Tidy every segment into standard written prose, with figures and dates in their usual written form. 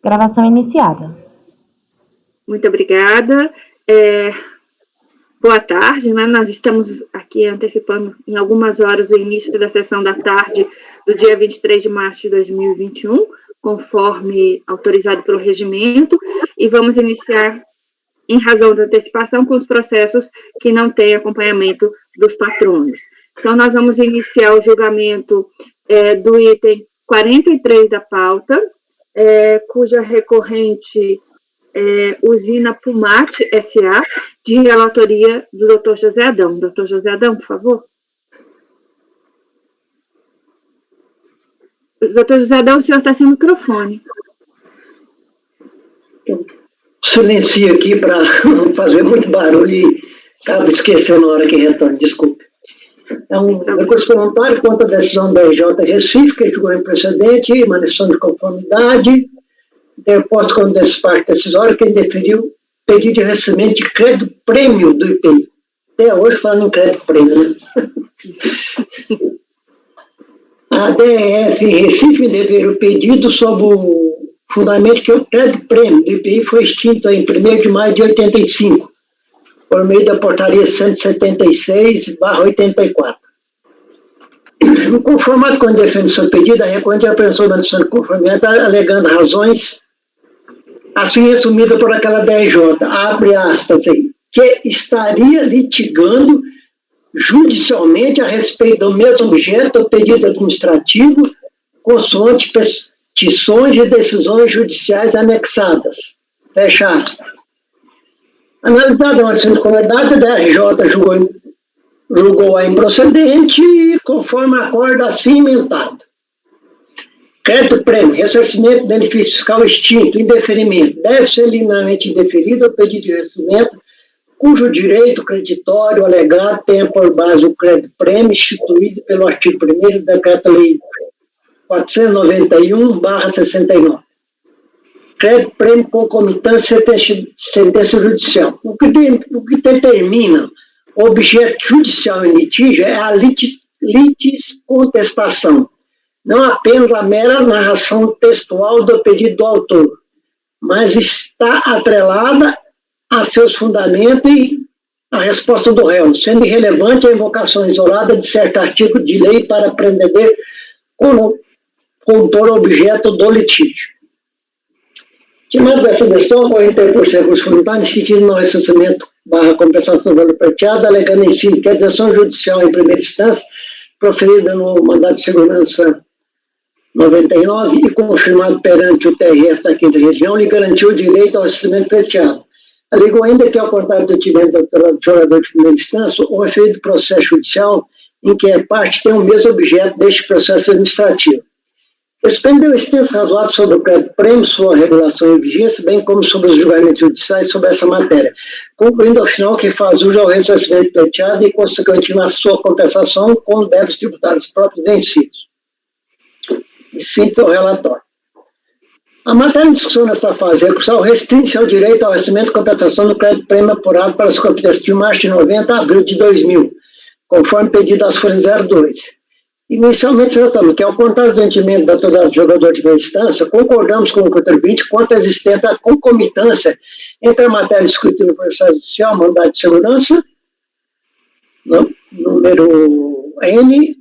Gravação iniciada. Muito obrigada. Boa tarde, né? Nós estamos aqui antecipando em algumas horas o início da sessão da tarde do dia 23 de março de 2021, conforme autorizado pelo regimento, e vamos iniciar, em razão da antecipação, com os processos que não têm acompanhamento dos patronos. Então, nós vamos iniciar o julgamento do item 43 da pauta, cuja recorrente Usina Pumate S.A., de relatoria do Dr. José Adão. Dr. José Adão, por favor. Dr. José Adão, o senhor está sem microfone. Silencio aqui para não fazer muito barulho e acabo esquecendo na hora que retorno, desculpe. É um recurso voluntário contra a decisão da RJ Recife, que julgou em precedente, emanação de conformidade, interposto com despacho decisório, que deferiu pedido de recebimento de crédito prêmio do IPI. Até hoje falando em crédito prêmio, né? A DEF Recife deferiu o pedido sob o fundamento que o crédito prêmio do IPI foi extinto em 1º de maio de 85, por meio da portaria 176/84. Conformado com a defesa do pedido, a recorrente apresentou uma decisão de conformidade alegando razões assim assumida por aquela DRJ, abre aspas aí, que estaria litigando judicialmente a respeito do mesmo objeto ou pedido administrativo, consoante petições e decisões judiciais anexadas. Fecha aspas. Analisada a decisão de conformidade, a DRJ julgou-a improcedente conforme acordo assim emendado. Crédito prêmio, ressarcimento de benefício fiscal extinto, indeferimento, deve ser liminarmente indeferido ao pedido de ressarcimento, cujo direito creditório alegado tenha por base o crédito prêmio instituído pelo artigo 1º do Decreto-Lei 491/69. Crédito prêmio concomitante sentença judicial. O que determina o objeto judicial em litígio é a litiscontestação, não apenas a mera narração textual do pedido do autor, mas está atrelada a seus fundamentos e a resposta do réu, sendo irrelevante a invocação isolada de certo artigo de lei para prender como contor objeto do litígio. Timado dessa decisão, vou interpor recurso voluntário insistindo no ressarcimento/compensação do valor prateado, alegando em si que a decisão judicial em primeira instância, proferida no mandado de segurança 99 e confirmado perante o TRF da 5ª Região, lhe garantiu o direito ao ressarcimento prateado. Alegou ainda que, ao contrário do entendimento do jogador de primeira instância, o efeito do processo judicial em que é parte tem o mesmo objeto deste processo administrativo. Expendeu extenso razoável sobre o crédito prêmio, sua regulação e vigência, bem como sobre os julgamentos judiciais sobre essa matéria, concluindo ao final que faz uso ao ressarcimento prateado e, consequentemente, a sua compensação com débitos tributários próprios vencidos. E cito o relatório. A matéria em discussão nesta fase recursal restringe-se ao direito ao recebimento e compensação do crédito prêmio apurado para as competências de março de 90 a abril de 2000, conforme pedido às folhas 02. Inicialmente, tratamos que, ao contrário do entendimento da autoridade do jogador de primeira instância, concordamos com o contribuinte quanto à existência da concomitância entre a matéria discutida no processo judicial, mandado de segurança, número N,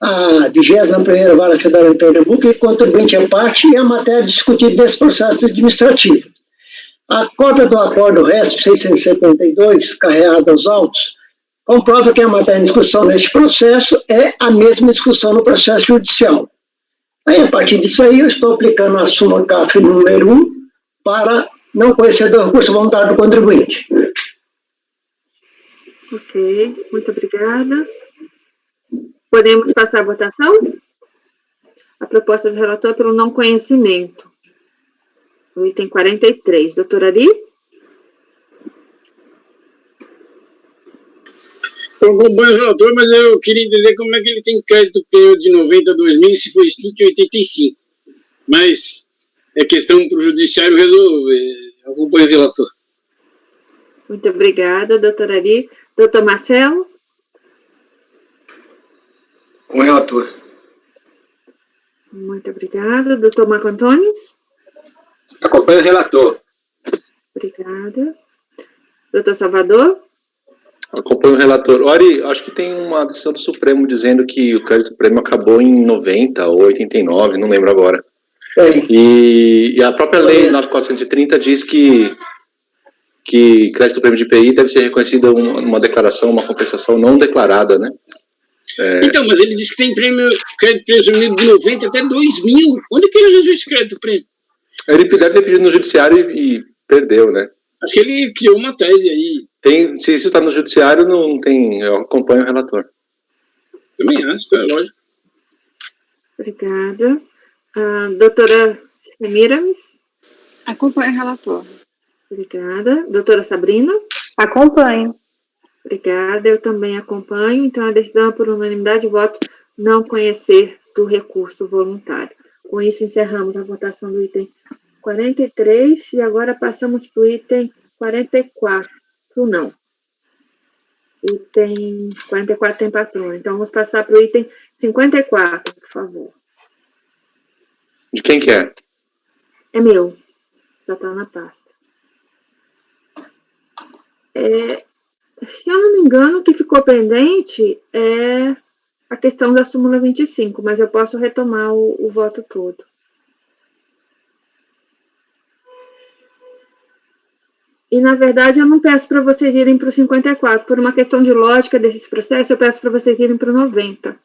a 21ª Vara Federal de Pernambuco, e contribuinte à parte, e a matéria discutida nesse processo administrativo. A cópia do acordo RESP 672, carregada aos autos, comprova que a matéria em discussão neste processo é a mesma discussão no processo judicial. Aí, a partir disso aí, eu estou aplicando a súmula CAF número 1 para não conhecer do recurso voluntário do contribuinte. Ok, muito obrigada. Podemos passar à votação? A proposta do relator pelo não conhecimento. O item 43. Doutora Ari? Eu acompanho o relator, mas eu queria entender como é que ele tem crédito prêmio de 90 a 2000 se foi extinto em 85. Mas é questão para o judiciário resolver. Eu acompanho o relator. Muito obrigada, doutora Ari. Doutor Marcelo? Com o relator. Muito obrigada. Doutor Marco Antônio? Acompanho o relator. Obrigada. Doutor Salvador? Acompanho o relator. Ori, acho que tem uma decisão do Supremo dizendo que o crédito prêmio acabou em 90 ou 89, não lembro agora. E a própria lei 9.430 diz que crédito prêmio de IPI deve ser reconhecido uma declaração, uma compensação não declarada, né? Então, mas ele disse que tem crédito prêmio de 90 até 2000. Onde que ele arranjou esse crédito prêmio? Ele deve ter pedido no judiciário e perdeu, né? Acho que ele criou uma tese aí. Se isso está no judiciário, não tem. Eu acompanho o relator. Também acho, é lógico. Obrigada. Doutora Semiramis? Acompanho o relator. Obrigada. Doutora Sabrina? Acompanho. Obrigada, eu também acompanho. Então, a decisão é por unanimidade de voto não conhecer do recurso voluntário. Com isso, encerramos a votação do item 43 e agora passamos para o item 44. Não. Item 44 tem patrão. Então, vamos passar para o item 54, por favor. De quem que é? É meu. Já está na pasta. Se eu não me engano, o que ficou pendente é a questão da súmula 25, mas eu posso retomar o voto todo. E, na verdade, eu não peço para vocês irem para o 54. Por uma questão de lógica desses processos, eu peço para vocês irem para o 90.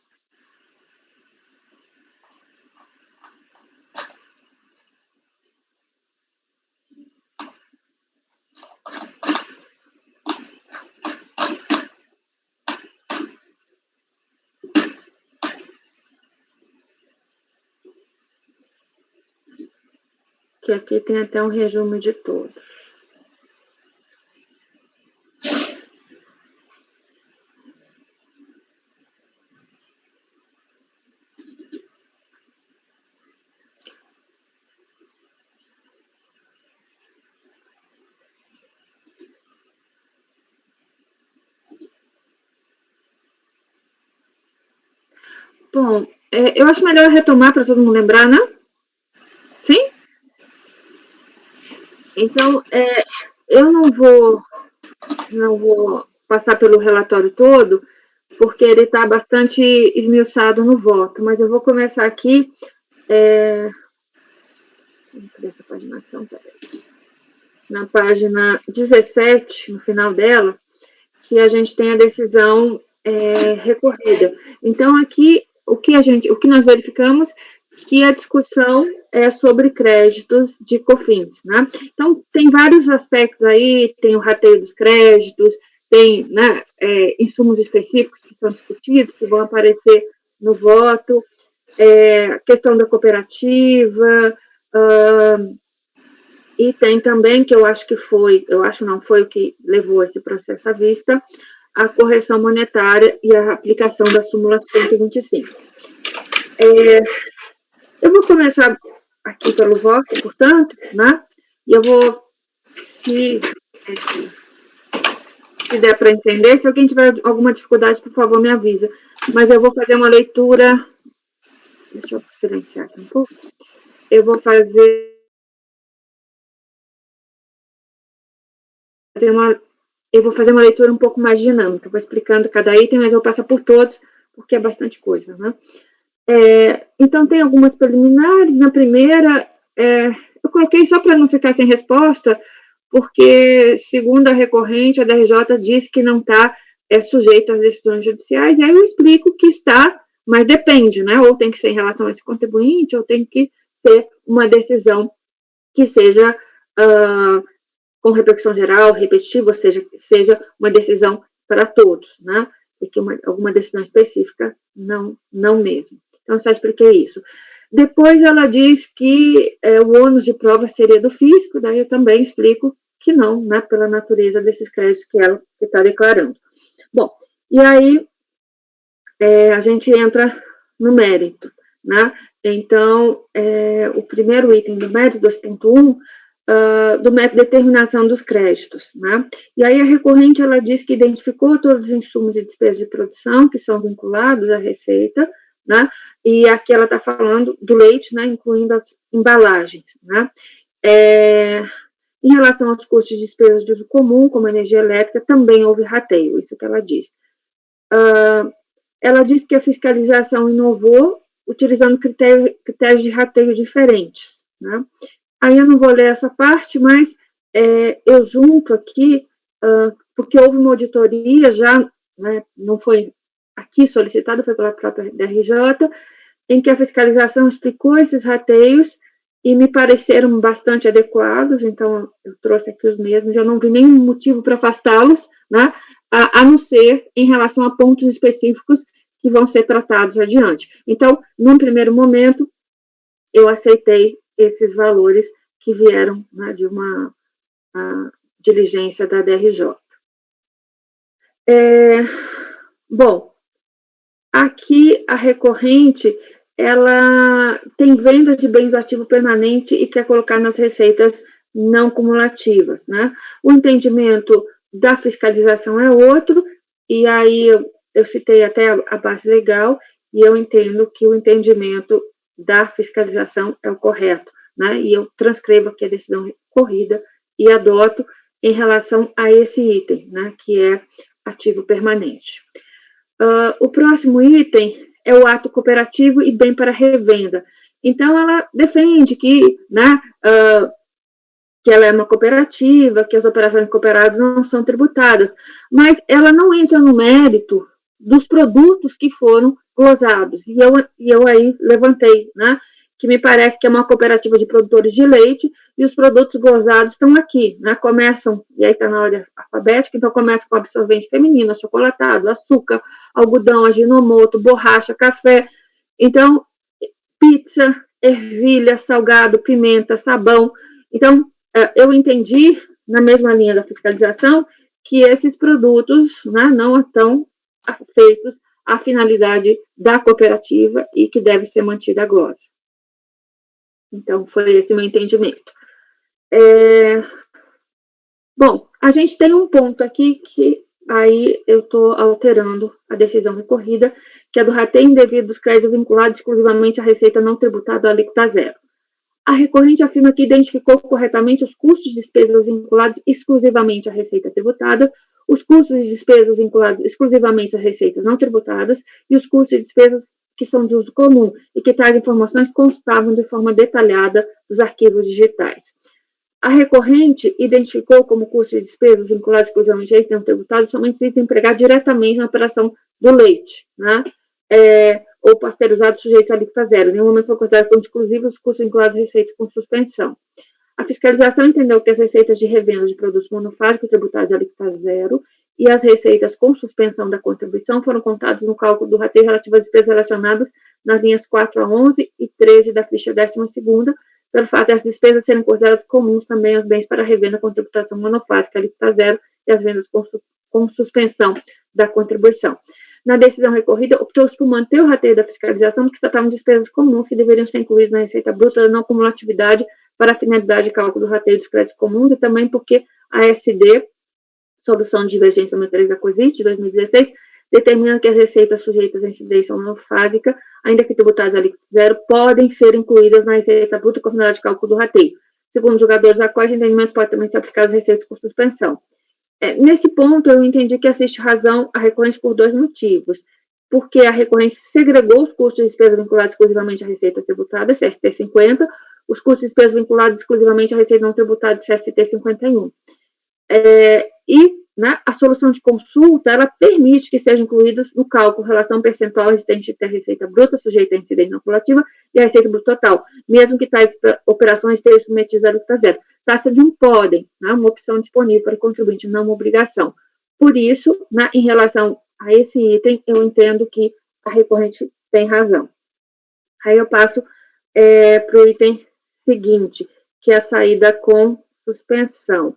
Que aqui tem até um resumo de todos. Bom, eu acho melhor retomar para todo mundo lembrar, né? Sim? Então, eu não vou passar pelo relatório todo, porque ele está bastante esmiuçado no voto, mas eu vou começar aqui. Vamos ver essa paginação, peraí. Na página 17, no final dela, que a gente tem a decisão recorrida. Então, aqui, o que nós verificamos que a discussão é sobre créditos de COFINS, né? Então, tem vários aspectos aí, tem o rateio dos créditos, tem, né, insumos específicos que são discutidos, que vão aparecer no voto, a questão da cooperativa, e tem também, que eu acho não foi o que levou esse processo à vista, a correção monetária e a aplicação da súmula 125. Eu vou começar aqui pelo voto, portanto, né? E eu vou, se der para entender, se alguém tiver alguma dificuldade, por favor, me avisa. Mas eu vou fazer uma leitura. Deixa eu silenciar aqui um pouco. Eu vou fazer uma leitura um pouco mais dinâmica. Vou explicando cada item, mas eu vou passar por todos, porque é bastante coisa, né? Então, tem algumas preliminares. Na primeira, eu coloquei só para não ficar sem resposta, porque, segundo a recorrente, a DRJ diz que não está sujeito às decisões judiciais, e aí eu explico que está, mas depende, né? Ou tem que ser em relação a esse contribuinte, ou tem que ser uma decisão que seja com repercussão geral, repetitiva, ou seja uma decisão para todos, né? E que alguma decisão específica, não mesmo. Então, eu só expliquei isso. Depois, ela diz que o ônus de prova seria do fisco, daí eu também explico que não, né, pela natureza desses créditos que ela está declarando. Bom, e aí a gente entra no mérito, né? Então, o primeiro item do mérito 2.1, do método de determinação dos créditos, né? E aí a recorrente, ela diz que identificou todos os insumos e despesas de produção que são vinculados à receita, né? E aqui ela está falando do leite, né, incluindo as embalagens, né? Em relação aos custos de despesas de uso comum, como energia elétrica, também houve rateio, isso que ela diz. Ela diz que a fiscalização inovou, utilizando critérios de rateio diferentes, né? Aí eu não vou ler essa parte, mas eu junto aqui, porque houve uma auditoria já, né, não foi aqui solicitada, foi pela própria DRJ, em que a fiscalização explicou esses rateios e me pareceram bastante adequados, então eu trouxe aqui os mesmos, eu não vi nenhum motivo para afastá-los, né, a não ser em relação a pontos específicos que vão ser tratados adiante. Então, num primeiro momento, eu aceitei esses valores que vieram, né, de uma diligência da DRJ. Bom, aqui a recorrente, ela tem venda de bens do ativo permanente e quer colocar nas receitas não cumulativas, né? O entendimento da fiscalização é outro, e aí eu citei até a base legal, e eu entendo que o entendimento da fiscalização é o correto, né? E eu transcrevo aqui a decisão recorrida e adoto em relação a esse item, né? Que é ativo permanente. O próximo item é o ato cooperativo e bem para revenda. Então, ela defende que, né, que ela é uma cooperativa, que as operações cooperadas não são tributadas, mas ela não entra no mérito dos produtos que foram glosados. E eu aí levantei, né, que me parece que é uma cooperativa de produtores de leite, e os produtos glosados estão aqui, né, começam, e aí está na ordem alfabética, então começa com absorvente feminino, achocolatado, açúcar, algodão, aginomoto, borracha, café, então, pizza, ervilha, salgado, pimenta, sabão. Então, eu entendi, na mesma linha da fiscalização, que esses produtos, né, não estão feitos à finalidade da cooperativa e que deve ser mantida a glosa. Então, foi esse meu entendimento. Bom, a gente tem um ponto aqui que aí eu estou alterando a decisão recorrida, que é do rateio indevido dos créditos vinculados exclusivamente à receita não tributada à alíquota zero. A recorrente afirma que identificou corretamente os custos de despesas vinculados exclusivamente à receita tributada, os custos de despesas vinculados exclusivamente às receitas não tributadas e os custos de despesas que são de uso comum e que tais informações constavam de forma detalhada dos arquivos digitais. A recorrente identificou como custo de despesas vinculadas exclusivamente a receitas não tributadas somente os empregados diretamente na operação do leite, né? Ou pasteurizados sujeitos à alíquota zero. Em nenhum momento foi considerado como exclusivos os custos vinculados a receitas com suspensão. A fiscalização entendeu que as receitas de revenda de produtos monofásicos tributados à alíquota zero e as receitas com suspensão da contribuição foram contadas no cálculo do rateio relativo às despesas relacionadas nas linhas 4 a 11 e 13 da ficha 12ª, pelo fato dessas despesas serem consideradas comuns também aos bens para revenda com tributação monofásica, alíquota zero, e as vendas com suspensão da contribuição. Na decisão recorrida, optou-se por manter o rateio da fiscalização, porque se tratavam de despesas comuns que deveriam ser incluídas na receita bruta da não cumulatividade para a finalidade de cálculo do rateio dos créditos comuns, e também porque a SD, Solução de Divergência número 3 da COSIT, de 2016, determina que as receitas sujeitas à incidência monofásica, ainda que tributadas a alíquota zero, podem ser incluídas na receita bruta com a finalidade de cálculo do rateio. Segundo os jogadores, a qual esse entendimento pode também ser aplicado às receitas com suspensão. Nesse ponto, eu entendi que assiste razão a recorrente por dois motivos. Porque a recorrente segregou os custos de despesa vinculados exclusivamente à receita tributada, CST 50, os custos de despesa vinculados exclusivamente à receita não tributada, CST 51. Né, a solução de consulta, ela permite que sejam incluídas no cálculo relação percentual existente entre a receita bruta sujeita à incidência não cumulativa e a receita bruta total, mesmo que tais operações estejam submetidas à alíquota zero. Trata-se de um podem, né, uma opção disponível para o contribuinte, não uma obrigação. Por isso, né, em relação a esse item, eu entendo que a recorrente tem razão. Aí eu passo para o item seguinte, que é a saída com suspensão.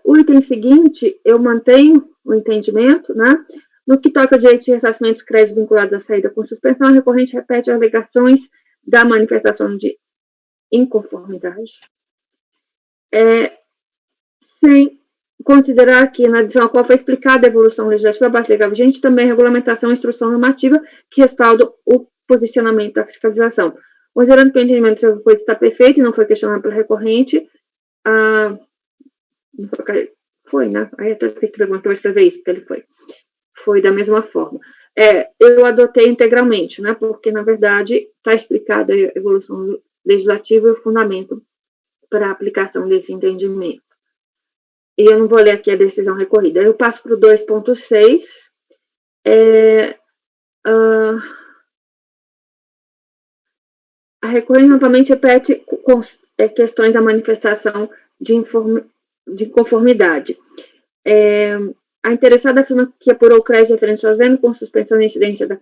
O item seguinte, eu mantenho o entendimento, né? No que toca a direito de ressarcimento dos créditos vinculados à saída com suspensão, a recorrente repete as alegações da manifestação de inconformidade, sem considerar que, na adição a qual foi explicada a evolução legislativa, a base legal vigente, também a regulamentação e instrução normativa que respaldam o posicionamento da fiscalização. Considerando que o entendimento dessa coisa está perfeito e não foi questionado pelo recorrente, foi, né? Aí até tem que perguntar, vou escrever isso, porque ele foi da mesma forma. Eu adotei integralmente, né? Porque, na verdade, está explicada a evolução legislativa e o fundamento para a aplicação desse entendimento. E eu não vou ler aqui a decisão recorrida. Eu passo para o 2.6. A recorrente novamente repete questões da manifestação de conformidade. A interessada afirma que apurou o crédito referente suas vendas com suspensão de incidência da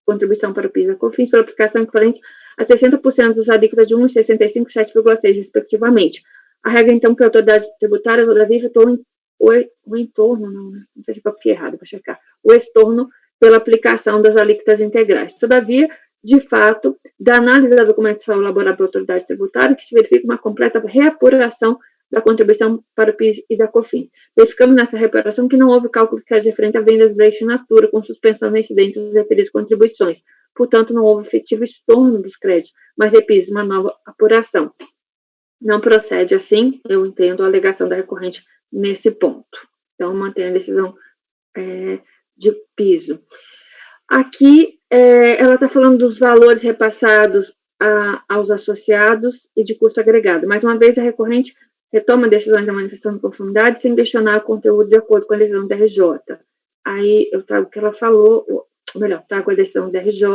contribuição para o PIS e COFINS pela aplicação equivalente a 60% dos alíquotas de 1,65 e 7,6, respectivamente. A regra, então, que a autoridade tributária, todavia, efetuou o entorno, não sei se copiei errado, vou checar, o estorno pela aplicação das alíquotas integrais. Todavia, de fato, da análise da documentação elaborada pela autoridade tributária, que se verifica uma completa reapuração da contribuição para o PIS e da COFINS. Verificamos nessa reparação que não houve cálculo de crédito referente a vendas de in natura com suspensão de incidentes das referidas contribuições. Portanto, não houve efetivo estorno dos créditos, mas repito, uma nova apuração. Não procede assim, eu entendo a alegação da recorrente nesse ponto. Então, mantém a decisão de piso. Aqui, ela está falando dos valores repassados aos associados e de custo agregado. Mais uma vez, a recorrente retoma decisões da manifestação de conformidade sem questionar o conteúdo de acordo com a decisão da RJ. Aí eu trago o que ela falou, ou melhor, trago a decisão da RJ.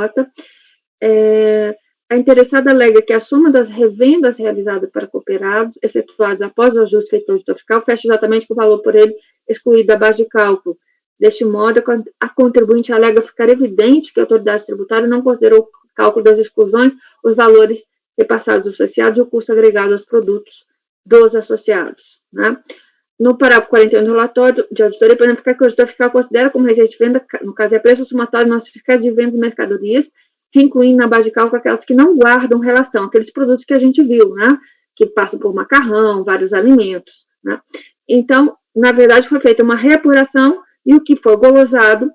A interessada alega que a soma das revendas realizadas para cooperados, efetuadas após o ajuste feito pelo auditor fiscal, fecha exatamente com o valor por ele excluído da base de cálculo. Deste modo, a contribuinte alega ficar evidente que a autoridade tributária não considerou o cálculo das exclusões, os valores repassados aos associados e o custo agregado aos produtos dos associados. Né? No parágrafo 41 do relatório de auditoria, podemos ficar que o auditor fiscal considera como receita de venda, no caso é preço somatório de nossos fiscais de vendas de mercadorias, incluindo na base de cálculo aquelas que não guardam relação, aqueles produtos que a gente viu, né? Que passam por macarrão, vários alimentos. Né? Então, na verdade, foi feita uma reapuração e o que foi golosado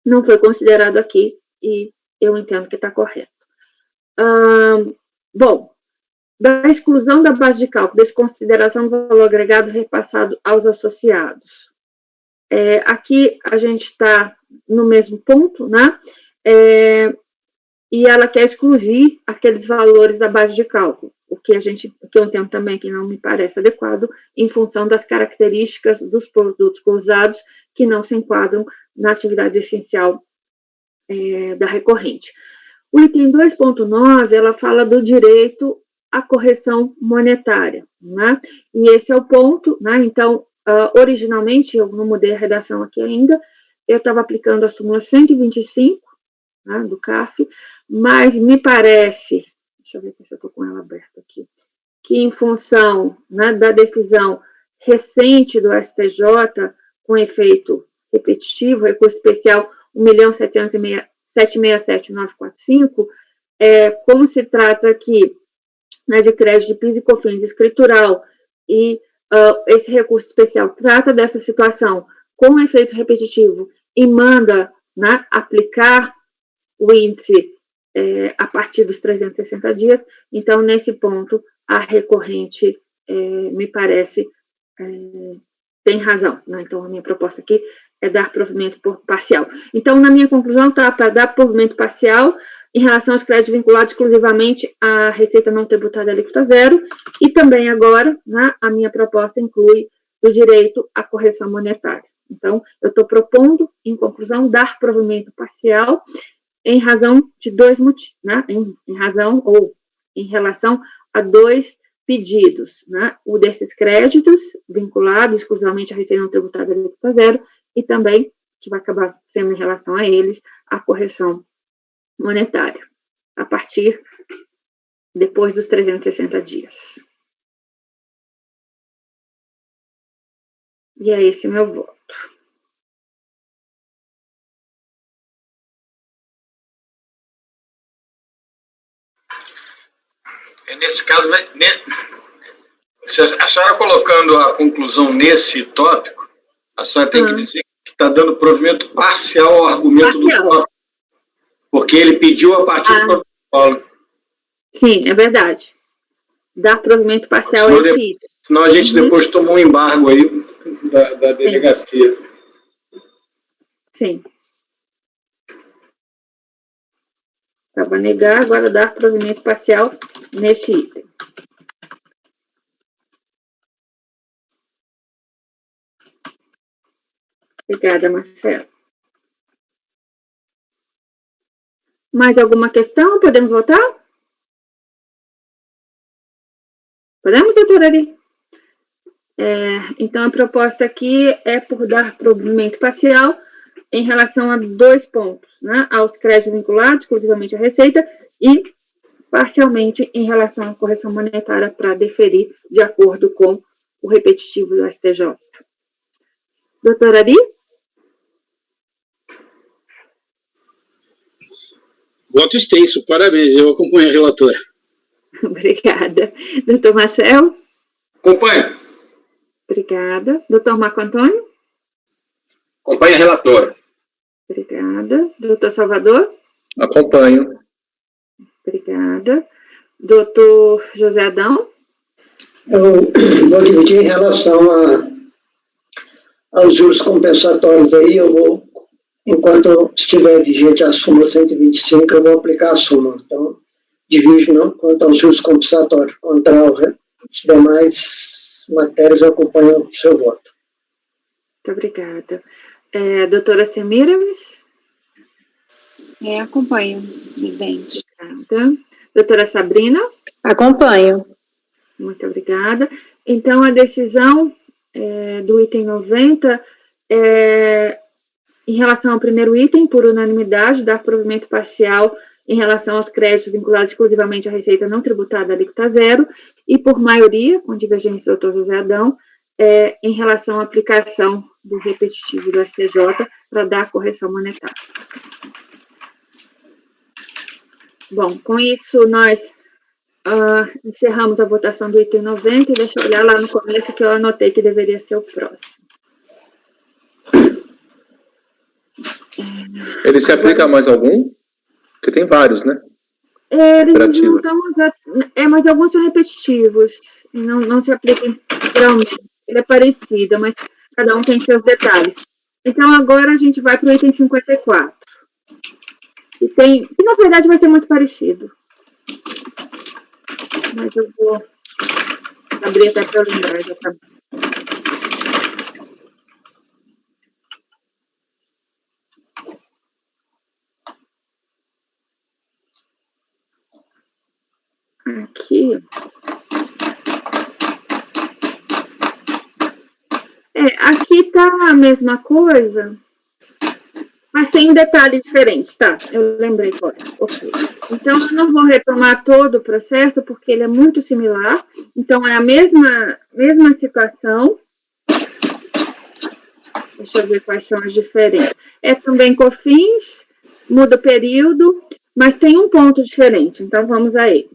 não foi considerado aqui, e eu entendo que está correto. Bom, da exclusão da base de cálculo, desconsideração do valor agregado repassado aos associados. Aqui a gente está no mesmo ponto, né? E ela quer excluir aqueles valores da base de cálculo, o que eu entendo também que não me parece adequado, em função das características dos produtos usados que não se enquadram na atividade essencial da recorrente. O item 2.9, ela fala do direito à correção monetária, né? E esse é o ponto, né? Então, originalmente, eu não mudei a redação aqui ainda, eu estava aplicando a súmula 125, né, do CARF, mas me parece, deixa eu ver se eu estou com ela aberta aqui, que em função, né, da decisão recente do STJ, com efeito repetitivo, recurso especial 1.767.945, como se trata aqui, né, de crédito de PIS e COFINS escritural, e esse recurso especial trata dessa situação com efeito repetitivo e manda, né, aplicar o índice a partir dos 360 dias, então, nesse ponto, a recorrente, me parece, tem razão, né? Então, a minha proposta aqui é dar provimento parcial. Então, na minha conclusão, está para dar provimento parcial em relação aos créditos vinculados exclusivamente à receita não tributária alíquota zero, e também agora, né, a minha proposta inclui o direito à correção monetária. Então, eu estou propondo, em conclusão, dar provimento parcial em razão de dois motivos, né? Em relação a dois pedidos, né? O desses créditos vinculados exclusivamente à receita não tributária alíquota zero e também, que vai acabar sendo em relação a eles, a correção monetária, a partir depois dos 360 dias. E é esse meu voto. Nesse caso, a senhora colocando a conclusão nesse tópico, a senhora tem que dizer que está dando provimento parcial ao argumento do tópico, porque ele pediu a partir do protocolo. Sim, é verdade. Dar provimento parcial a esse item. Senão a gente depois tomou um embargo aí da delegacia. Sim. Estava negar, agora dar provimento parcial neste item. Obrigada, Marcelo. Mais alguma questão? Podemos votar? Podemos, doutora Ari? Então, a proposta aqui é por dar provimento parcial em relação a 2 pontos, né? Aos créditos vinculados, exclusivamente à Receita, e parcialmente em relação à correção monetária para deferir de acordo com o repetitivo do STJ. Doutora Ari? Voto extenso, parabéns, eu acompanho a relatora. Obrigada. Doutor Marcelo? Acompanho. Obrigada. Doutor Marco Antônio? Acompanho a relatora. Obrigada. Doutor Salvador? Acompanho. Obrigada. Doutor José Adão? Eu vou dividir em relação aos juros compensatórios aí, eu vou, enquanto estiver vigente a súmula 125, eu vou aplicar a súmula. Então, divido não quanto aos juros compensatórios. Contra os demais matérias, eu acompanho o seu voto. Muito obrigada. Doutora Semiramis? Acompanho, presidente. Obrigada. Doutora Sabrina? Acompanho. Muito obrigada. Então, a decisão do item 90 em relação ao primeiro item, por unanimidade, dar provimento parcial em relação aos créditos vinculados exclusivamente à receita não tributada alíquota zero, e por maioria, com divergência do Dr. José Adão, em relação à aplicação do repetitivo do STJ para dar correção monetária. Bom, com isso, nós encerramos a votação do item 90, e deixa eu olhar lá no começo que eu anotei que deveria ser o próximo. Ele se aplica a mais algum? Porque tem vários, né? Eles não estão mas alguns são repetitivos, não se aplicam geralmente. Ele é parecido, mas cada um tem seus detalhes. Então, agora a gente vai para o item 54. Que na verdade vai ser muito parecido. Mas eu vou abrir até para eu lembrar, já tá. Aqui. Aqui tá a mesma coisa, mas tem um detalhe diferente, tá? Eu lembrei qual é. Ok. Então, eu não vou retomar todo o processo, porque ele é muito similar. Então, é a mesma situação. Deixa eu ver quais são as diferenças. É também COFINS, muda o período, mas tem um ponto diferente. Então, vamos a ele.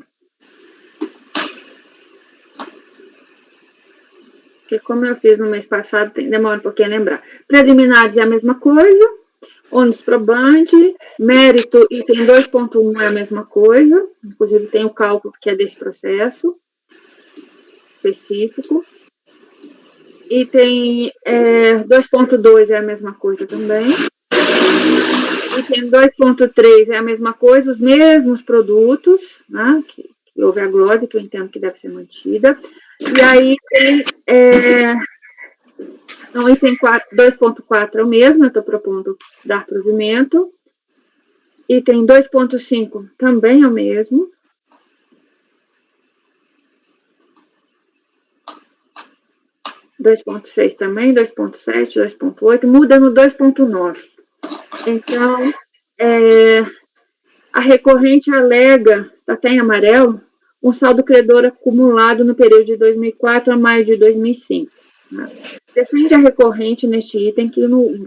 Porque, como eu fiz no mês passado, demora um pouquinho a lembrar. Preliminares é a mesma coisa. Ônus probante, mérito, item 2.1 é a mesma coisa. Inclusive, tem o cálculo que é desse processo específico. Item 2.2 é a mesma coisa também. Item 2.3 é a mesma coisa, os mesmos produtos, né, que houve a glose, que eu entendo que deve ser mantida. E aí tem então, item 2.4 é o mesmo, eu estou propondo dar provimento. Item 2.5 também é o mesmo. (2.6) 2.6 também, 2.7, 2.8, muda no 2.9. Então, a recorrente alega, está até em amarelo, um saldo credor acumulado no período de 2004 a maio de 2005. Né? Defende a recorrente neste item que,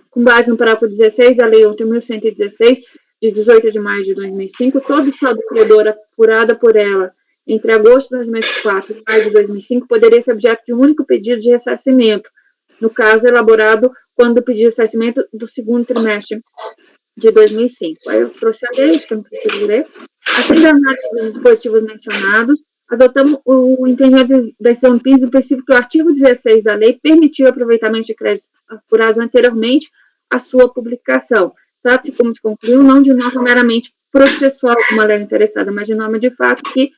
com base no parágrafo 16 da Lei 8.116, de 18 de maio de 2005, todo saldo credor apurado por ela entre agosto de 2004 e maio de 2005 poderia ser objeto de um único pedido de ressarcimento, no caso elaborado quando o pedido de ressarcimento do segundo trimestre de 2005. Aí eu trouxe a lei, acho que eu não preciso ler. Assim, da análise dos dispositivos mencionados, adotamos o entendimento da decisão do PIS no princípio que o artigo 16 da lei permitiu o aproveitamento de créditos apurados anteriormente à sua publicação. Trata-se, como se concluiu, não de norma meramente processual, como a lei interessada, mas de norma de fato que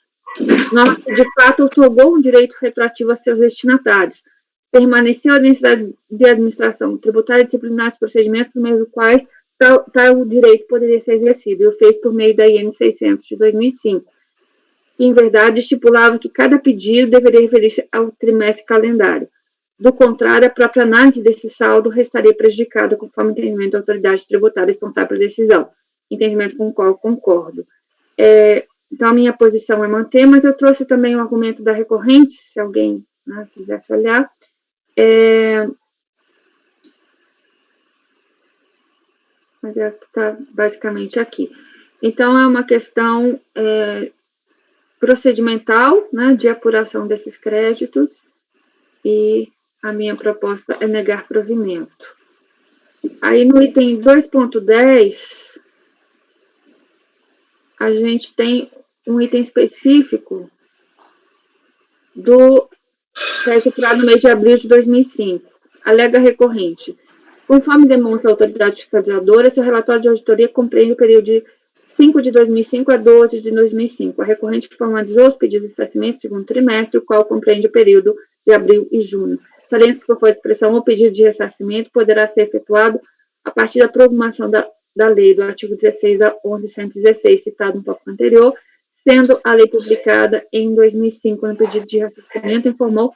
otorgou um direito retroativo a seus destinatários. Permaneceu a necessidade de administração tributária e disciplinar os procedimentos por meio dos quais tal direito poderia ser exercido, e o fez por meio da IN 600 de 2005, que, em verdade, estipulava que cada pedido deveria referir-se ao trimestre calendário. Do contrário, a própria análise desse saldo restaria prejudicada, conforme o entendimento da autoridade tributária responsável pela decisão, entendimento com o qual eu concordo. Então, a minha posição é manter, mas eu trouxe também o argumento da recorrente, se alguém quisesse olhar. Mas é que está basicamente aqui. Então, é uma questão procedimental, né, de apuração desses créditos, e a minha proposta é negar provimento. Aí, no item 2.10, a gente tem um item específico do crédito apurado no mês de abril de 2005. Alega recorrente. Conforme demonstra a autoridade fiscalizadora, seu relatório de auditoria compreende o período de 5 de 2005 a 12 de 2005. A recorrente formalizou os pedidos de ressarcimento segundo trimestre, o qual compreende o período de abril e junho. Salienta que, por força de expressão, o pedido de ressarcimento poderá ser efetuado a partir da promulgação da lei do artigo 16 da 11.116, citado um pouco anterior, sendo a lei publicada em 2005, no pedido de ressarcimento, informou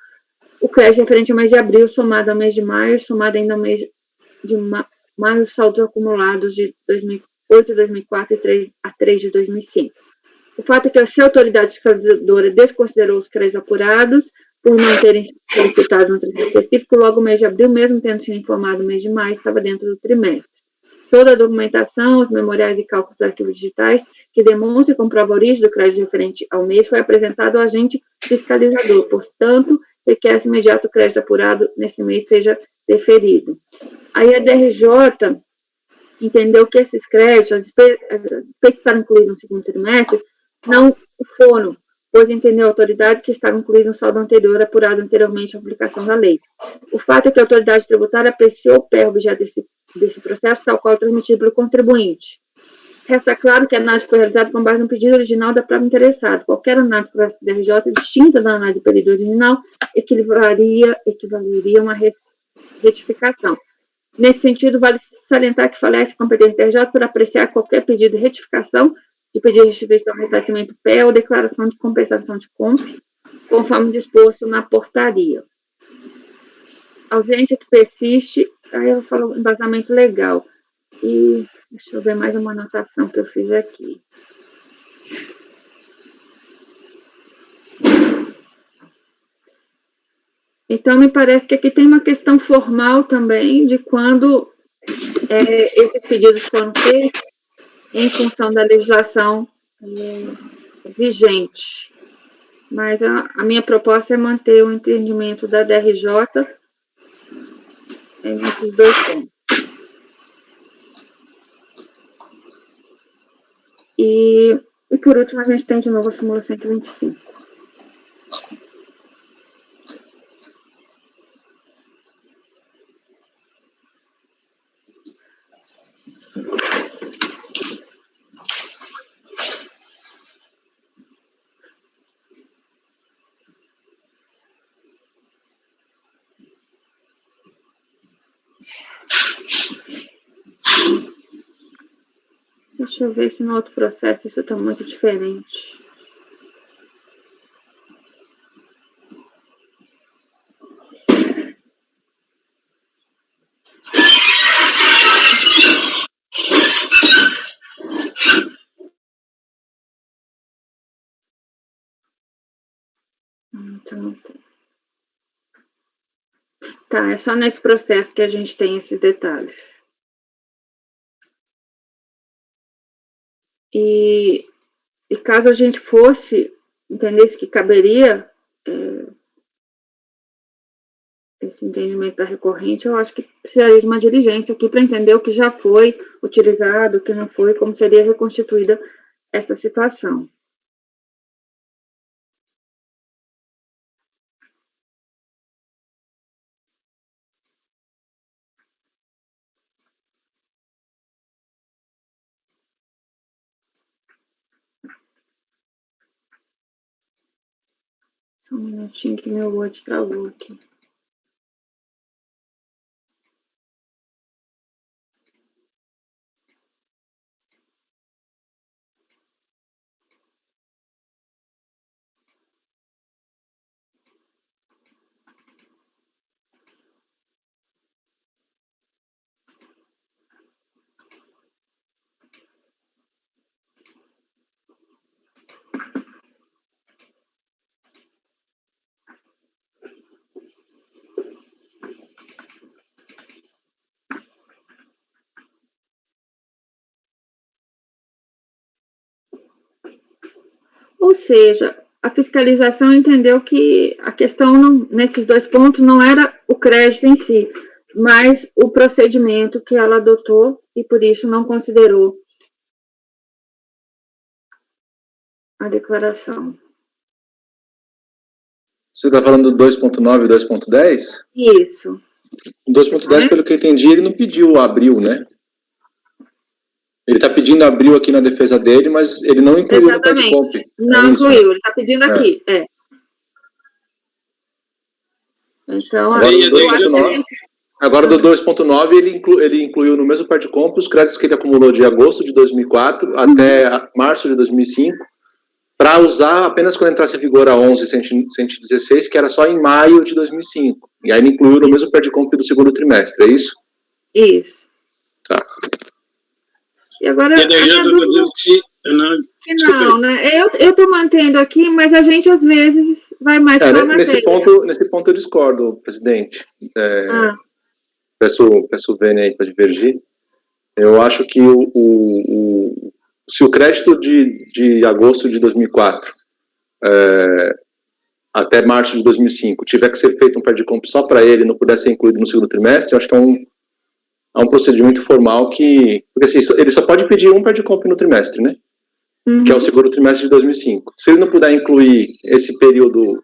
o crédito referente ao mês de abril, somado ao mês de maio, somado ainda ao mês de maio, saldos acumulados de 2008, 2004 e a 3 de 2005. O fato é que a autoridade fiscalizadora desconsiderou os créditos apurados por não terem sido solicitados no trimestre específico, logo o mês de abril, mesmo tendo sido informado o mês de maio, estava dentro do trimestre. Toda a documentação, os memoriais e cálculos dos arquivos digitais que demonstram e comprovam a origem do crédito referente ao mês foi apresentado ao agente fiscalizador. Portanto, requer-se imediato o crédito apurado nesse mês seja deferido. Aí a DRJ entendeu que esses créditos, a despeito de estar incluídos no segundo trimestre, não foram, pois entendeu a autoridade que estavam incluídos no saldo anterior, apurado anteriormente à publicação da lei. O fato é que a autoridade tributária apreciou o pé objeto desse processo, tal qual transmitido pelo contribuinte. Resta claro que a análise foi realizada com base no pedido original da própria interessada. Qualquer análise por DRJ distinta da análise do pedido original equivaleria a uma retificação. Nesse sentido, vale salientar que falece a competência da DRJ por apreciar qualquer pedido de retificação, de pedido de restituição, ressarcimento PE ou declaração de compensação de compra, conforme disposto na portaria. A ausência que persiste, aí eu falo embasamento legal. E deixa eu ver mais uma anotação que eu fiz aqui. Então, me parece que aqui tem uma questão formal também de quando esses pedidos foram feitos em função da legislação vigente. Mas a minha proposta é manter o entendimento da DRJ nesses dois pontos. E por último, a gente tem de novo a súmula 125. Deixa eu ver se no outro processo isso está muito diferente. Então, tá, é só nesse processo que a gente tem esses detalhes. E caso a gente fosse, entendesse que caberia esse entendimento da recorrente, eu acho que precisaria de uma diligência aqui para entender o que já foi utilizado, o que não foi, como seria reconstituída essa situação. Só um minutinho que meu Word travou aqui. Ou seja, a fiscalização entendeu que a questão nesses 2 pontos não era o crédito em si, mas o procedimento que ela adotou e por isso não considerou a declaração. Você está falando do 2.9 e 2.10? Isso. O 2.10, pelo que eu entendi, ele não pediu abril, né? Ele está pedindo abril aqui na defesa dele, mas ele não incluiu no pé de comp. Não incluiu, ele está pedindo aqui. Então, agora do 2.9, ele incluiu no mesmo pé de comp os créditos que ele acumulou de agosto de 2004 até março de 2005, para usar apenas quando entrasse em vigor a 11.116, que era só em maio de 2005. E aí ele incluiu no mesmo pé de comp do segundo trimestre, é isso? Isso. Tá. E agora... E daí já estou dizendo que não, né? Eu estou mantendo aqui, mas a gente às vezes vai mais pela nesse ponto eu discordo, presidente. Peço o Vênia aí para divergir. Eu acho que se o crédito de agosto de 2004 até março de 2005 tiver que ser feito um pé de comp só para ele, não puder ser incluído no segundo trimestre, eu acho que é um procedimento formal que... Porque assim, ele só pode pedir um pé de comp no trimestre, né? Que é o segundo trimestre de 2005. Se ele não puder incluir esse período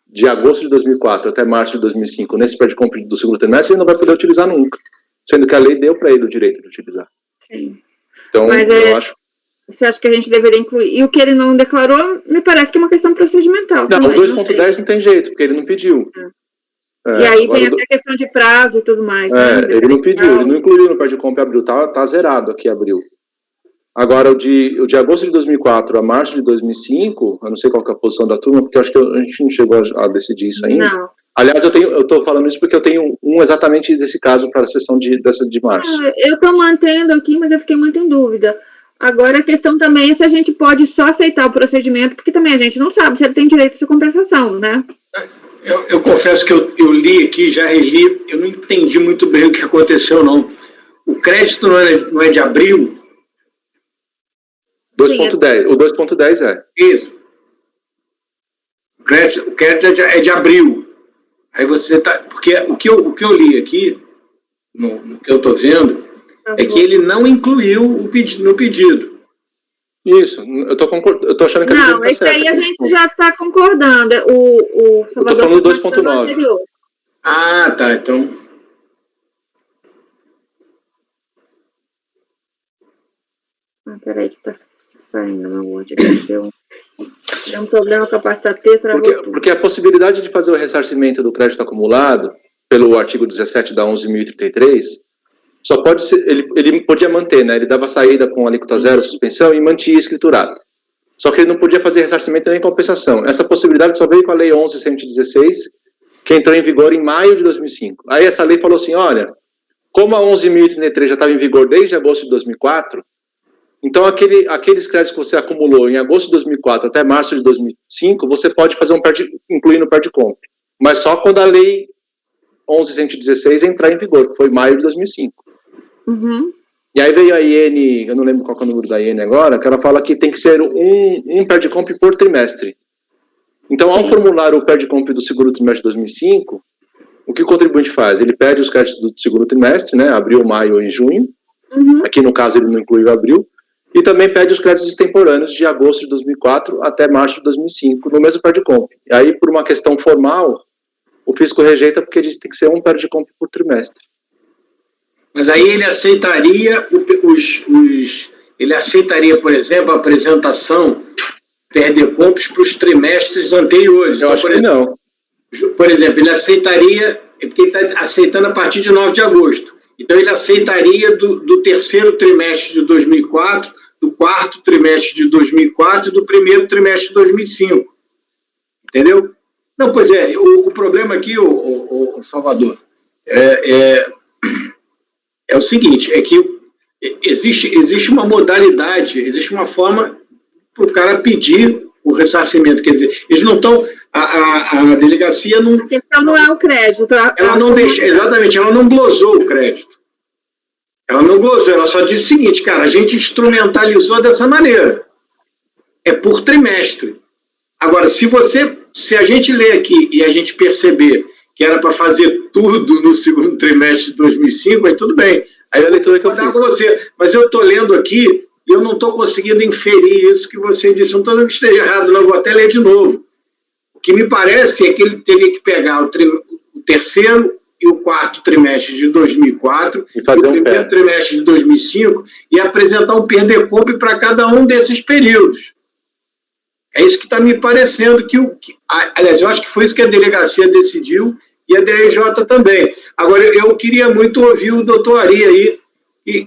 de agosto de 2004 até março de 2005 nesse pé de comp do segundo trimestre, ele não vai poder utilizar nunca. Sendo que a lei deu para ele o direito de utilizar. Sim. Então, eu acho... Você acha que a gente deveria incluir? E o que ele não declarou, me parece que é uma questão procedimental. Não, o 2.10 não tem jeito, porque ele não pediu. E aí vem até a questão de prazo e tudo mais. Ele não pediu, ele não incluiu no pé de comp abril, tá zerado aqui abril. Agora, o de agosto de 2004 a março de 2005, eu não sei qual que é a posição da turma, porque eu acho que a gente não chegou a decidir isso ainda. Não. Aliás, eu estou falando isso porque eu tenho exatamente desse caso para a sessão dessa de março. Eu estou mantendo aqui, mas eu fiquei muito em dúvida. Agora, a questão também é se a gente pode só aceitar o procedimento, porque também a gente não sabe se ele tem direito a essa compensação, né? Eu confesso que eu li aqui, já reli, eu não entendi muito bem o que aconteceu, não. O crédito não é de abril? 2.10, o 2.10 é. Isso. O crédito é de abril. Aí você tá... Porque o que eu li aqui, no que eu estou vendo, é que ele não incluiu no pedido. Isso, eu tô achando que não, esse aí a gente já está concordando. O Salvador eu tô falando do 2.9. Ah, tá, então... Peraí que está saindo no Word. Deu um problema com a pasta T, porque a possibilidade de fazer o ressarcimento do crédito acumulado, pelo artigo 17 da 11.033, só pode ser, ele podia manter, né? Ele dava saída com alíquota zero, suspensão, e mantinha escriturado. Só que ele não podia fazer ressarcimento nem compensação. Essa possibilidade só veio com a Lei 11.116, que entrou em vigor em maio de 2005. Aí essa lei falou assim, olha, como a 11.033 já estava em vigor desde agosto de 2004, então aqueles créditos que você acumulou em agosto de 2004 até março de 2005, você pode fazer incluir no pé de comp. Mas só quando a Lei 11.116 entrar em vigor, que foi maio de 2005. Uhum. E aí veio a IN, eu não lembro qual é o número da IN agora, que ela fala que tem que ser um pé de comp por trimestre. Então, ao formular o pé de comp do segundo trimestre de 2005, o que o contribuinte faz? Ele pede os créditos do segundo trimestre, né, abril, maio e junho. Aqui, no caso, ele não incluiu abril. E também pede os créditos extemporâneos de agosto de 2004 até março de 2005, no mesmo PERDCOMP. E aí, por uma questão formal, o fisco rejeita porque diz que tem que ser um PERDCOMP por trimestre. Mas aí ele aceitaria ele aceitaria, por exemplo, a apresentação PERDCOMPs para os trimestres anteriores. Eu acho que não. Por exemplo, ele aceitaria, porque ele está aceitando a partir de 9 de agosto. Então, ele aceitaria do terceiro trimestre de 2004, do quarto trimestre de 2004 e do primeiro trimestre de 2005. Entendeu? Não, pois é, o problema aqui, o Salvador, é o seguinte, é que existe uma modalidade, existe uma forma para o cara pedir o ressarcimento. Quer dizer, eles não estão... A delegacia não... A questão não é o crédito. Ela não deixa... Exatamente, ela não glosou o crédito. Ela não glosou, ela só disse o seguinte, cara, a gente instrumentalizou dessa maneira. É por trimestre. Agora, se a gente ler aqui e a gente perceber que era para fazer tudo no segundo trimestre de 2005, aí tudo bem. Aí a leitura que eu vou dar com você. Mas eu estou lendo aqui e eu não estou conseguindo inferir isso que você disse. Não estou dizendo que esteja errado, não. Vou até ler de novo. O que me parece é que ele teria que pegar o terceiro e o quarto trimestre de 2004 e o primeiro trimestre de 2005 e apresentar um PERDCOMP para cada um desses períodos. É isso que está me parecendo aliás, eu acho que foi isso que a delegacia decidiu e a DRJ também. Agora, eu queria muito ouvir o doutor Ari aí,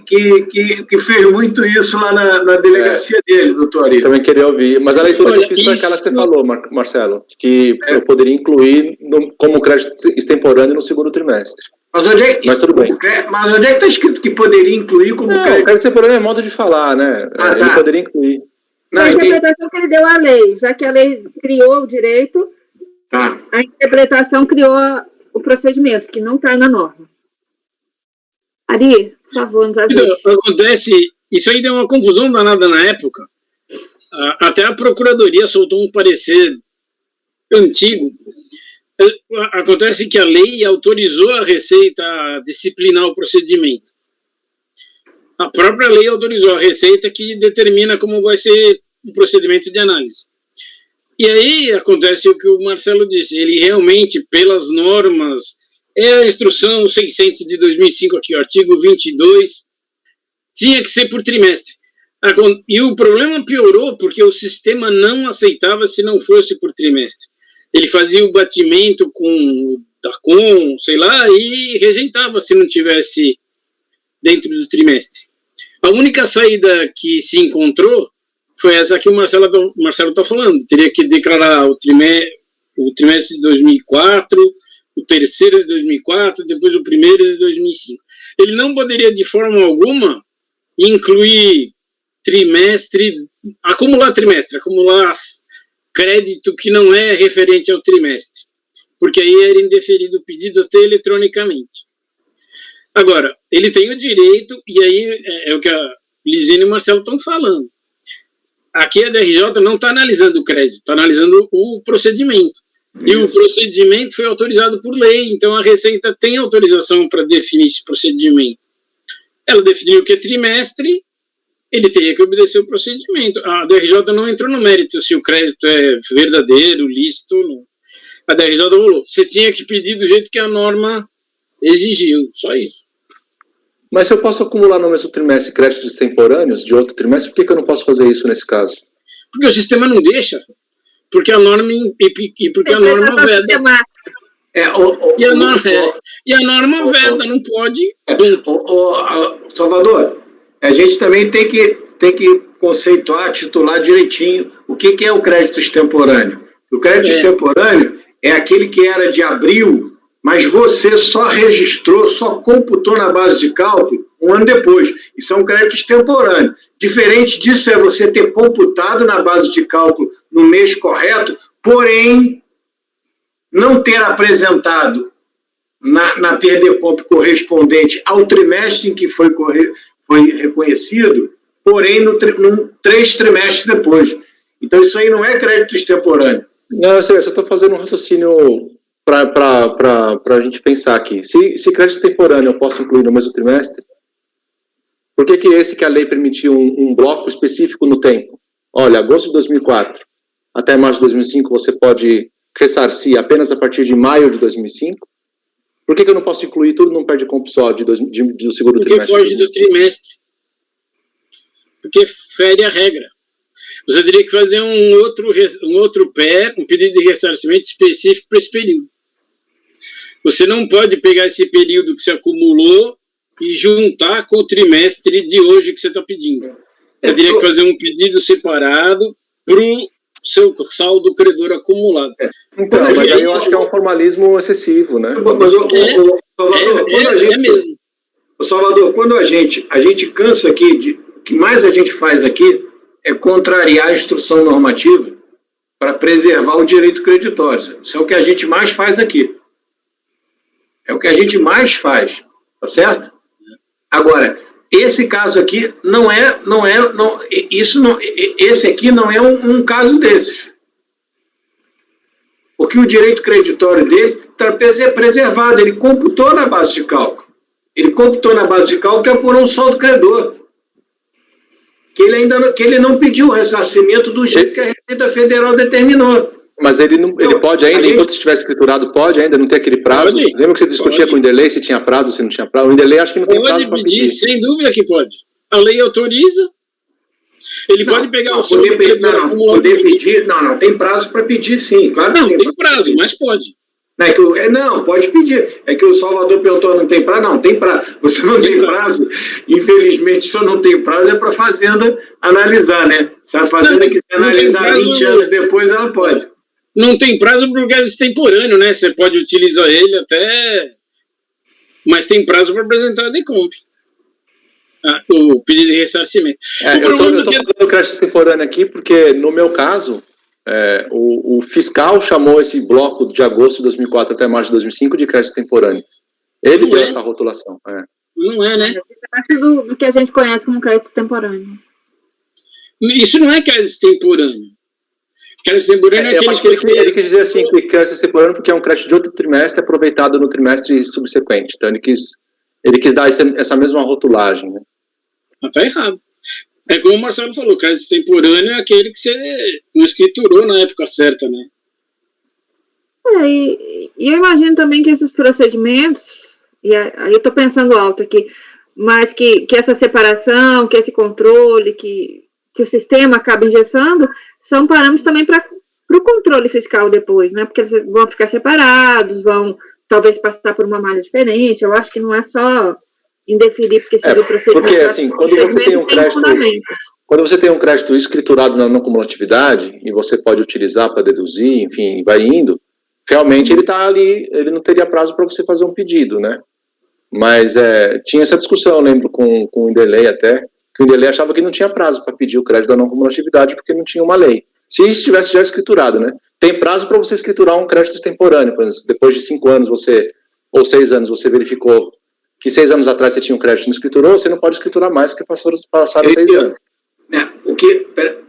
que fez muito isso lá na delegacia dele, doutor Ari. Também queria ouvir, mas a leitura que eu fiz foi aquela que você falou, Marcelo, que eu poderia incluir como crédito extemporâneo no segundo trimestre. Mas tudo bem. Mas onde é que está escrito que poderia incluir como crédito? Crédito extemporâneo é modo de falar, né? Ele poderia incluir. A interpretação que ele deu à lei, já que a lei criou o direito, a interpretação criou o procedimento, que não está na norma. Ari, por favor, nos ajude. Acontece, isso aí deu uma confusão danada na época. Até a Procuradoria soltou um parecer antigo. Acontece que a lei autorizou a Receita a disciplinar o procedimento. A própria lei autorizou a Receita que determina como vai ser o procedimento de análise. E aí acontece o que o Marcelo disse, ele realmente, pelas normas, é a instrução 600 de 2005 aqui, o artigo 22, tinha que ser por trimestre. E o problema piorou porque o sistema não aceitava se não fosse por trimestre. Ele fazia o batimento com o DACOM, sei lá, e rejeitava se não tivesse dentro do trimestre. A única saída que se encontrou foi essa que o Marcelo está falando. Teria que declarar o trimestre de 2004, o terceiro de 2004, depois o primeiro de 2005. Ele não poderia, de forma alguma, incluir acumular crédito que não é referente ao trimestre, porque aí era indeferido o pedido até eletronicamente. Agora, ele tem o direito, e aí é o que a Lisine e o Marcelo estão falando. Aqui a DRJ não está analisando o crédito, está analisando o procedimento. E o procedimento foi autorizado por lei, então a Receita tem autorização para definir esse procedimento. Ela definiu que é trimestre, ele teria que obedecer o procedimento. A DRJ não entrou no mérito se o crédito é verdadeiro, lícito ou não. A DRJ falou, você tinha que pedir do jeito que a norma exigiu, só isso. Mas se eu posso acumular no mesmo trimestre créditos extemporâneos de outro trimestre, por que eu não posso fazer isso nesse caso? Porque o sistema não deixa. Porque a norma porque a norma veda. E a norma veda, não pode. Salvador, a gente também tem que conceituar, titular direitinho o que é o crédito extemporâneo. O crédito extemporâneo é aquele que era de abril, mas você só registrou, só computou na base de cálculo um ano depois. Isso é um crédito extemporâneo. Diferente disso é você ter computado na base de cálculo no mês correto, porém não ter apresentado na PERDCOMP correspondente ao trimestre em que foi reconhecido, porém num 3 trimestres depois. Então isso aí não é crédito extemporâneo. Não, eu só estou fazendo um raciocínio para a gente pensar aqui. Se crédito extemporâneo eu posso incluir no mesmo trimestre, Por que esse que a lei permitiu um bloco específico no tempo? Olha, agosto de 2004 até março de 2005 você pode ressarcir apenas a partir de maio de 2005? Por que eu não posso incluir tudo num pé de compra só do segundo trimestre? Porque foge do trimestre. Porque fere a regra. Você teria que fazer um outro pé, um pedido de ressarcimento específico para esse período. Você não pode pegar esse período que você acumulou e juntar com o trimestre de hoje que você está pedindo. Você teria que fazer um pedido separado para o seu saldo credor acumulado. Então, mas aí eu acho que é um formalismo excessivo, né? Mas, é mesmo. Salvador, quando a gente cansa aqui, o que mais a gente faz aqui é contrariar a instrução normativa para preservar o direito creditório. Isso é o que a gente mais faz aqui. É o que a gente mais faz, tá certo? Agora, esse caso aqui esse aqui não é um caso desses. Porque o direito creditório dele está preservado, ele computou na base de cálculo. Ele computou na base de cálculo que apurou um saldo credor. Que ele não pediu o ressarcimento do jeito que a Receita Federal determinou. Mas ele pode ainda, enquanto estiver escriturado, pode ainda não ter aquele prazo? Pode. Lembra que você discutia com o Inderlei se tinha prazo, se não tinha prazo? O Inderlei acho que não tem prazo para pedir. Sem dúvida que pode. A lei autoriza. Ele pode pegar o seu poder pedir. Não, tem prazo para pedir, sim. Claro que não, tem prazo, mas pode. Não, pode pedir. É que o Salvador perguntou, não tem prazo? Não, tem prazo. Você não tem prazo. Infelizmente, se não tem prazo, é para a Fazenda analisar, né? Se a Fazenda quiser analisar 20 anos depois, ela pode. Não tem prazo porque é extemporâneo, né? Você pode utilizar ele até... Mas tem prazo para apresentar a decompre. O pedido de ressarcimento. Eu estou falando do crédito extemporâneo aqui porque, no meu caso, o fiscal chamou esse bloco de agosto de 2004 até março de 2005 de crédito extemporâneo. Ele deu essa rotulação. Não é, né? É do que a gente conhece como crédito extemporâneo. Isso não é crédito extemporâneo. Crédito extemporâneo é aquele que ele quis dizer assim, que crédito extemporâneo porque é um crédito de outro trimestre aproveitado no trimestre subsequente. Então, ele quis dar essa mesma rotulagem, né? Mas tá errado. É como o Marcelo falou, crédito extemporâneo é aquele que você não escriturou na época certa, né? E eu imagino também que esses procedimentos, e aí eu estou pensando alto aqui, mas que essa separação, que esse controle, que o sistema acaba engessando, são parâmetros também para o controle fiscal depois, né? Porque eles vão ficar separados, vão talvez passar por uma malha diferente. Eu acho que não é só indeferir porque seguir o procedimento. Porque, assim, quando você tem um crédito escriturado na não cumulatividade, e você pode utilizar para deduzir, enfim, vai indo, realmente ele está ali, ele não teria prazo para você fazer um pedido, né? Mas tinha essa discussão, eu lembro, com o Inderlei até, que o Inderlei achava que não tinha prazo para pedir o crédito da não cumulatividade porque não tinha uma lei. Se estivesse já escriturado, né? Tem prazo para você escriturar um crédito extemporâneo. Por exemplo, depois de 5 anos ou 6 anos, você verificou que 6 anos atrás você tinha um crédito e não escriturou, você não pode escriturar mais porque passaram 6 anos.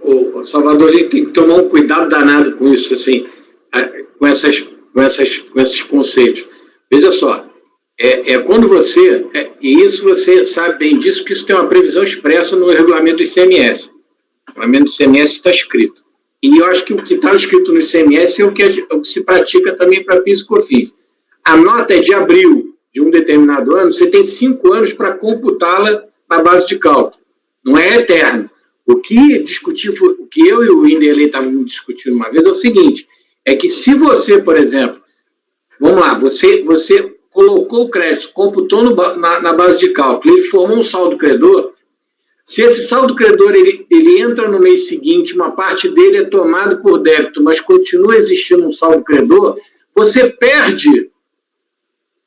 O Salvador, a gente tem que tomar um cuidado danado com isso, assim, com esses conceitos. Veja só, quando você, e isso você sabe bem disso, porque isso tem uma previsão expressa no regulamento do ICMS. O regulamento do ICMS está escrito. E eu acho que o que está escrito no ICMS é o que se pratica também para PIS e COFINS. A nota é de abril de um determinado ano, você tem 5 anos para computá-la na base de cálculo. Não é eterno. O que eu e o Inderlei estávamos discutindo uma vez é o seguinte, é que se você, por exemplo, vamos lá, você colocou o crédito, computou na base de cálculo, ele formou um saldo credor, se esse saldo credor ele entra no mês seguinte, uma parte dele é tomado por débito, mas continua existindo um saldo credor, você perde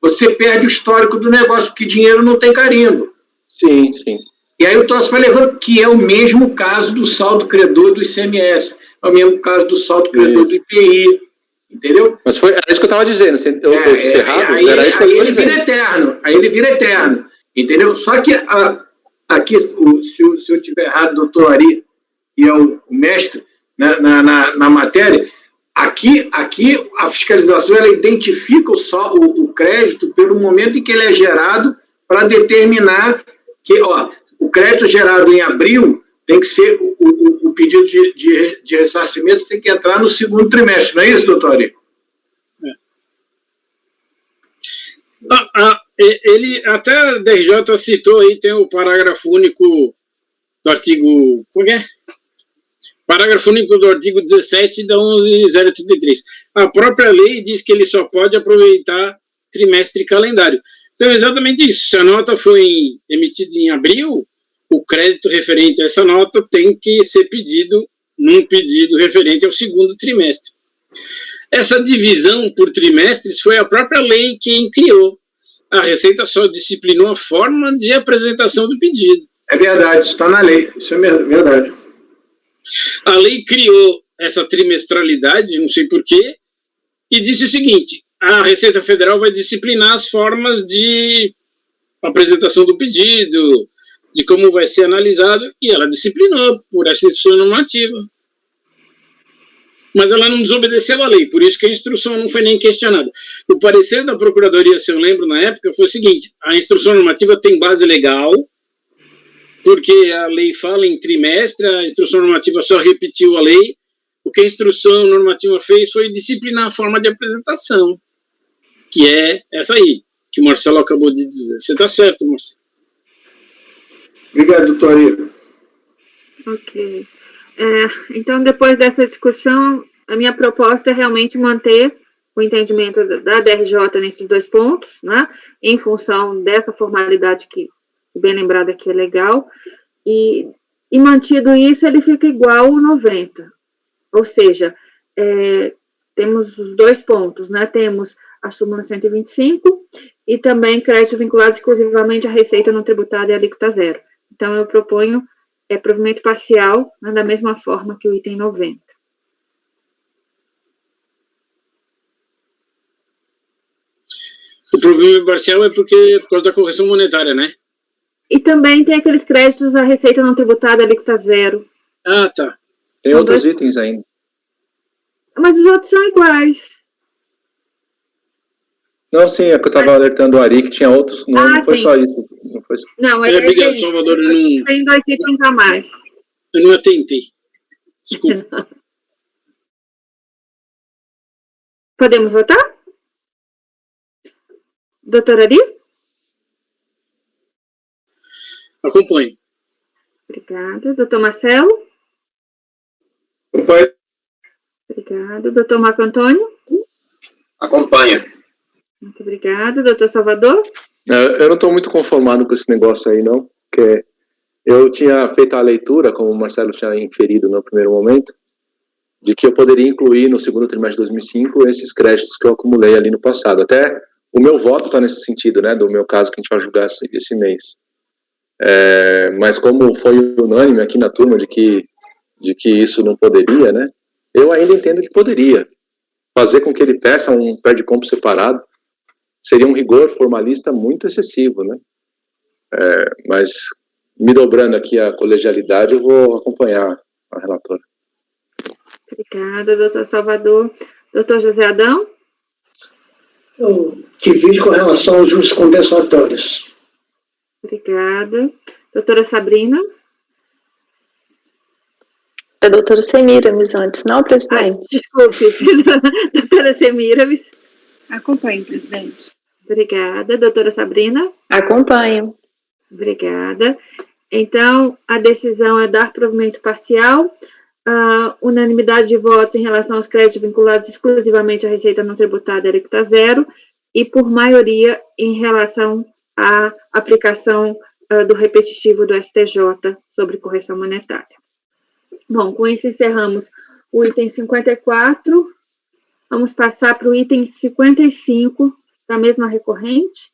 o histórico do negócio, porque dinheiro não tem carimbo. Sim, sim. E aí o troço vai levando, que é o mesmo caso do saldo credor do ICMS, é o mesmo caso do saldo credor do IPI, entendeu? Mas era isso que eu estava dizendo, eu disse errado, era isso que eu estava dizendo. Aí ele vira eterno, entendeu? Só que aqui, se eu estiver errado, doutor Ari, que é o mestre na matéria, aqui a fiscalização ela identifica o crédito pelo momento em que ele é gerado para determinar que, o crédito gerado em abril tem que ser, o pedido de ressarcimento tem que entrar no segundo trimestre, não é isso, doutor Ari? Ele, até a DRJ citou aí, tem o parágrafo único do artigo... Como é? Parágrafo único do artigo 17 da 11.033. A própria lei diz que ele só pode aproveitar trimestre e calendário. Então, é exatamente isso. Se a nota foi emitida em abril, o crédito referente a essa nota tem que ser pedido num pedido referente ao segundo trimestre. Essa divisão por trimestres foi a própria lei quem criou. A Receita só disciplinou a forma de apresentação do pedido. É verdade, isso está na lei. Isso é verdade. A lei criou essa trimestralidade, não sei porquê, e disse o seguinte: a Receita Federal vai disciplinar as formas de apresentação do pedido, de como vai ser analisado, e ela disciplinou por essa instrução normativa. Mas ela não desobedeceu a lei, por isso que a instrução não foi nem questionada. O parecer da Procuradoria, se eu lembro na época, foi o seguinte: a instrução normativa tem base legal, porque a lei fala em trimestre, a instrução normativa só repetiu a lei. O que a instrução normativa fez foi disciplinar a forma de apresentação, que é essa aí, que o Marcelo acabou de dizer. Você está certo, Marcelo. Obrigado, doutor Ari. Ok. Então, depois dessa discussão, a minha proposta é realmente manter o entendimento da DRJ nesses dois pontos, né, em função dessa formalidade que, bem lembrada, que é legal, e mantido isso, ele fica igual ao 90. Ou seja, temos os dois pontos, né, temos a súmula 125 e também crédito vinculado exclusivamente à receita não tributada e alíquota zero. Então, eu proponho provimento parcial, né, da mesma forma que o item 90. O provimento parcial é por causa da correção monetária, né? E também tem aqueles créditos à receita não tributada, alíquota zero. Ah, tá. Tem outros itens ainda. Mas os outros são iguais. Não, sim, é que eu estava alertando o Ari que tinha outros, não foi sim. Só isso. Não foi... Não, obrigado, Salvador. Tem dois itens a mais. Eu não atentei. Desculpa. Podemos votar? Doutora Ari? Acompanhe. Obrigada. Doutor Marcelo? Acompanhe. Obrigada. Doutor Marco Antônio? Acompanha. Muito obrigada. Doutor Salvador? Eu não estou muito conformado com esse negócio aí, não, porque eu tinha feito a leitura, como o Marcelo tinha inferido no primeiro momento, de que eu poderia incluir no segundo trimestre de 2005 esses créditos que eu acumulei ali no passado. Até o meu voto está nesse sentido, né, do meu caso que a gente vai julgar esse mês. Mas como foi unânime aqui na turma de que isso não poderia, né, eu ainda entendo que poderia. Fazer com que ele peça um pé de compra separado seria um rigor formalista muito excessivo, né? Mas, me dobrando aqui a colegialidade, eu vou acompanhar a relatora. Obrigada, doutor Salvador. Doutor José Adão? Eu divido com relação aos juros compensatórios. Obrigada. Doutora Sabrina? A doutora Semiramis antes, não, presidente? Desculpe. Doutora Semiramis? Acompanhe, presidente. Obrigada. Doutora Sabrina? Acompanho. Obrigada. Então, a decisão é dar provimento parcial, unanimidade de votos em relação aos créditos vinculados exclusivamente à receita não tributada e alíquota zero, e por maioria em relação à aplicação do repetitivo do STJ sobre correção monetária. Bom, com isso encerramos o item 54. Vamos passar para o item 55, da mesma recorrente,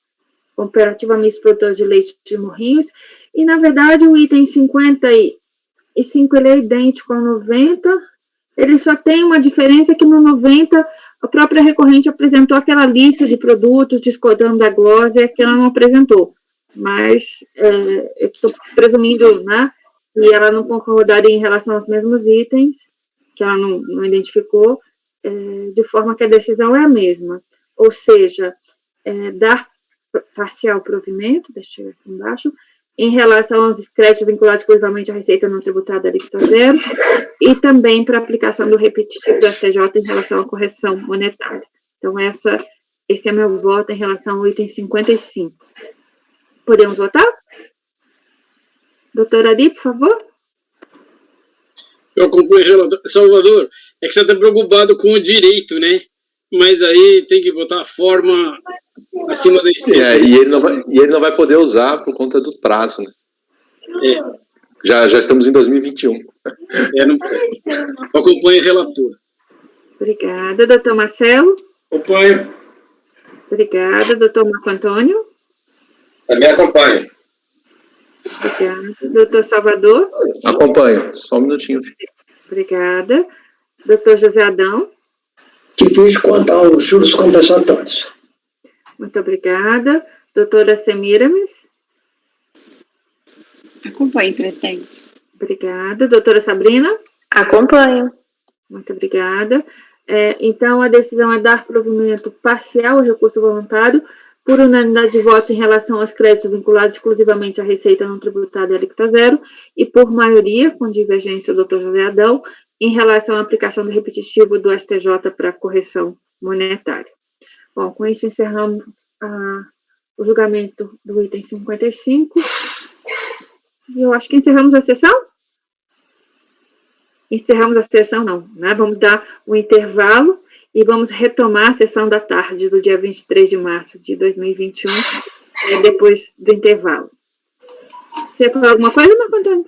Cooperativa Mista Produtores de Leite de Morrinhos. E, na verdade, o item 55 ele é idêntico ao 90. Ele só tem uma diferença que no 90 a própria recorrente apresentou aquela lista de produtos discordando da glose que ela não apresentou. Mas eu estou presumindo, né, que ela não concordaria em relação aos mesmos itens, que ela não identificou, de forma que a decisão é a mesma. Ou seja, dar parcial provimento, deixa eu ver aqui embaixo, em relação aos créditos vinculados exclusivamente à receita não tributada alíquota zero, e também para a aplicação do repetitivo do STJ em relação à correção monetária. Então, esse é meu voto em relação ao item 55. Podemos votar? Doutora Adi, por favor. Eu acompanho o relator. Salvador, é que você está preocupado com o direito, né? Mas aí tem que botar a forma acima da essência. E ele não vai poder usar por conta do prazo, né? Já estamos em 2021. Não pode. Eu acompanho o relator. Obrigada. Doutor Marcelo? Acompanho. Obrigada. Doutor Marco Antônio? Também acompanho. Obrigada. Doutor Salvador? Acompanho. Só um minutinho. Obrigada. Doutor José Adão? Difícil quanto aos juros compensatórios. Muito obrigada. Doutora Semiramis? Acompanhe, presidente. Obrigada. Doutora Sabrina? Acompanho. Muito obrigada. Então, a decisão é dar provimento parcial ao recurso voluntário por unanimidade de votos em relação aos créditos vinculados exclusivamente à receita não tributada e alíquota zero, e por maioria, com divergência do Dr. José Adão, em relação à aplicação do repetitivo do STJ para correção monetária. Bom, com isso encerramos o julgamento do item 55. E eu acho que encerramos a sessão? Encerramos a sessão, não, né? Vamos dar um intervalo e vamos retomar a sessão da tarde do dia 23 de março de 2021, depois do intervalo. Você ia falar alguma coisa, Marco Antônio?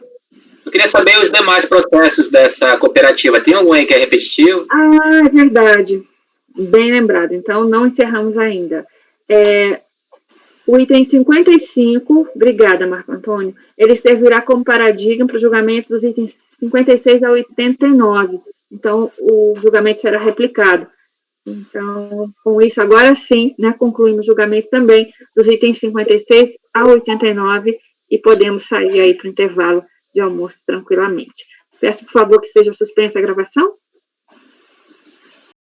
Eu queria saber os demais processos dessa cooperativa. Tem algum aí que é repetitivo? Ah, é verdade. Bem lembrado. Então, não encerramos ainda. O item 55, obrigada, Marco Antônio, ele servirá como paradigma para o julgamento dos itens 56 a 89. Então, o julgamento será replicado. Então, com isso, agora sim, né, concluímos o julgamento também dos itens 56 a 89 e podemos sair aí para o intervalo de almoço tranquilamente. Peço, por favor, que seja suspensa a gravação.